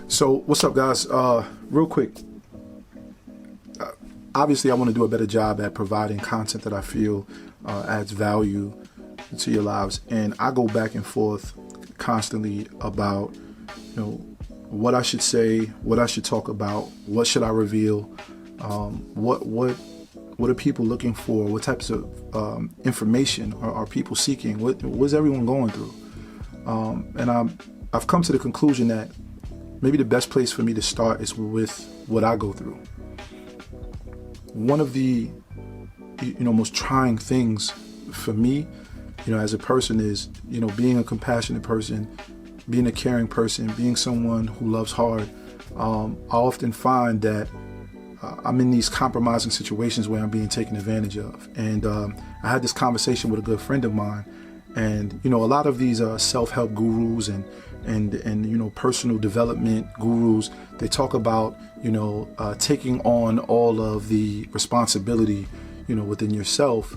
So what's up, guys? Real quick, obviously I want to do a better job at providing content that I feel adds value to your lives, and I go back and forth constantly about, what I should say, what I should talk about, what should I reveal, what are people looking for, what types of information are people seeking, what's everyone going through, and I've come to the conclusion that maybe the best place for me to start is with what I go through. One of the most trying things for me, as a person is, being a compassionate person, being a caring person, being someone who loves hard. I often find that I'm in these compromising situations where I'm being taken advantage of. And I had this conversation with a good friend of mine, and a lot of these self-help gurus and personal development gurus, they talk about taking on all of the responsibility within yourself,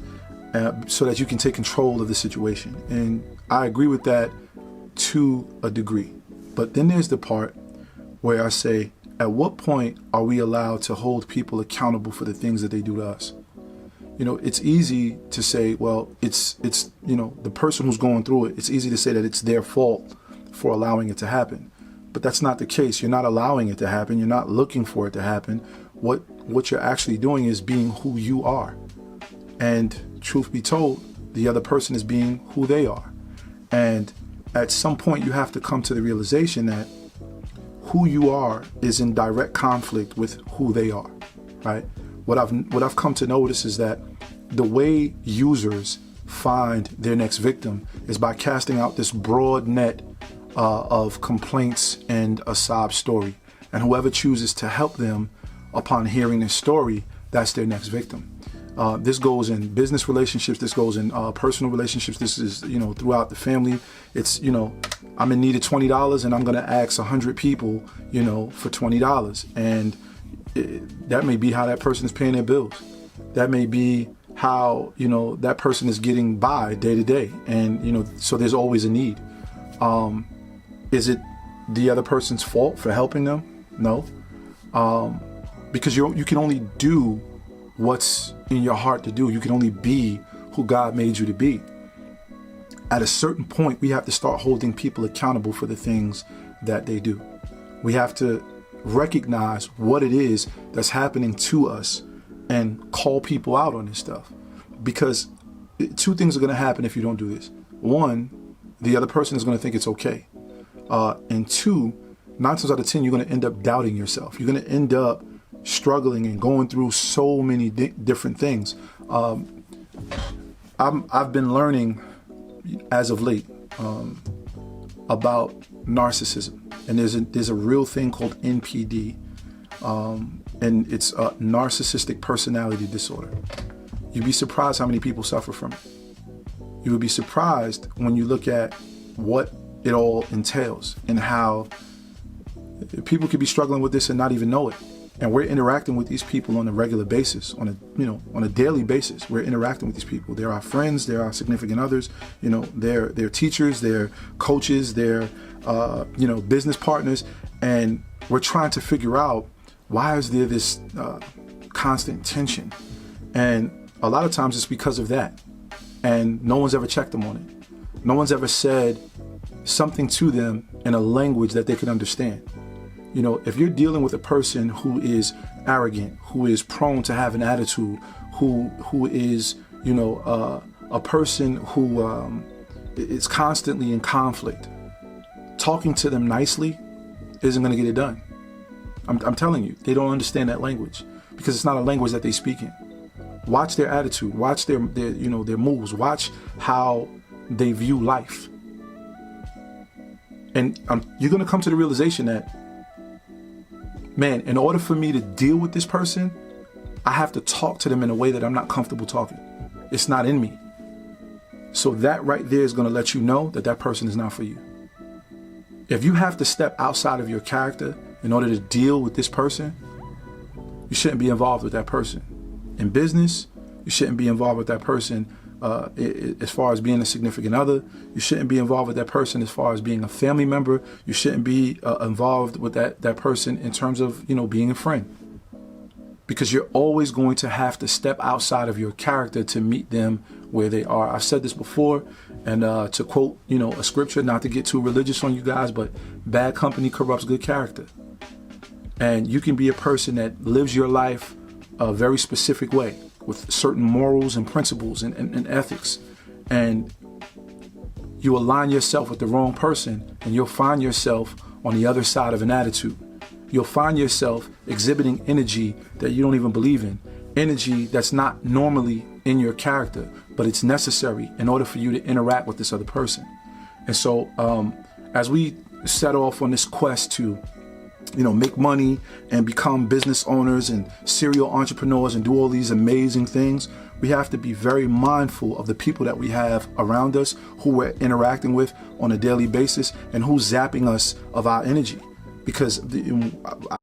so that you can take control of the situation. And I agree with that to a degree. But then there's the part where I say, at what point are we allowed to hold people accountable for the things that they do to us? It's easy to say, well, it's the person who's going through it, it's easy to say that it's their fault for allowing it to happen. But that's not the case. You're not allowing it to happen. You're not looking for it to happen. What you're actually doing is being who you are. And truth be told, the other person is being who they are. And at some point you have to come to the realization that who you are is in direct conflict with who they are, right? What I've come to notice is that the way users find their next victim is by casting out this broad net of complaints and a sob story. And whoever chooses to help them upon hearing this story, that's their next victim. This goes in business relationships. This goes in personal relationships. This is, throughout the family. It's, I'm in need of $20 and I'm going to ask 100 people, for $20. And that may be how that person is paying their bills. That may be how, that person is getting by day to day. And, so there's always a need. Is it the other person's fault for helping them? No. Because you can only do what's in your heart to do. You can only be who God made you to be. At a certain point, we have to start holding people accountable for the things that they do. We have to recognize what it is that's happening to us and call people out on this stuff. Because two things are going to happen if you don't do this. One, the other person is going to think it's okay. And two, 9 times out of 10, you're going to end up doubting yourself. You're going to end up struggling and going through so many different things. I've been learning as of late about narcissism, and there's a real thing called NPD, and it's a narcissistic personality disorder. You'd be surprised how many people suffer from it. You would be surprised when you look at what it all entails and how people could be struggling with this and not even know it. And we're interacting with these people on a regular basis, on a daily basis. We're interacting with these people. They're our friends, they're our significant others, they're teachers, they're coaches, they're business partners, and we're trying to figure out, why is there this constant tension? And a lot of times it's because of that, and no one's ever checked them on it. No one's ever said something to them in a language that they can understand. If you're dealing with a person who is arrogant, who is prone to have an attitude, who is, a person who is constantly in conflict, talking to them nicely isn't going to get it done. I'm telling you, they don't understand that language because it's not a language that they speak in. Watch their attitude, watch their moves, watch how they view life. And you're going to come to the realization that, man, in order for me to deal with this person, I have to talk to them in a way that I'm not comfortable talking. It's not in me. So that right there is going to let you know that that person is not for you. If you have to step outside of your character in order to deal with this person, you shouldn't be involved with that person. In business, you shouldn't be involved with that person as far as being a significant other. You shouldn't be involved with that person as far as being a family member. You shouldn't be involved with that person in terms of, being a friend. Because you're always going to have to step outside of your character to meet them where they are. I've said this before, and to quote, a scripture, not to get too religious on you guys, but bad company corrupts good character. And you can be a person that lives your life a very specific way with certain morals and principles and ethics. And you align yourself with the wrong person, and you'll find yourself on the other side of an attitude. You'll find yourself exhibiting energy that you don't even believe in. Energy that's not normally in your character, but it's necessary in order for you to interact with this other person. And so as we set off on this quest to, make money and become business owners and serial entrepreneurs and do all these amazing things, we have to be very mindful of the people that we have around us, who we're interacting with on a daily basis, and who's zapping us of our energy. Because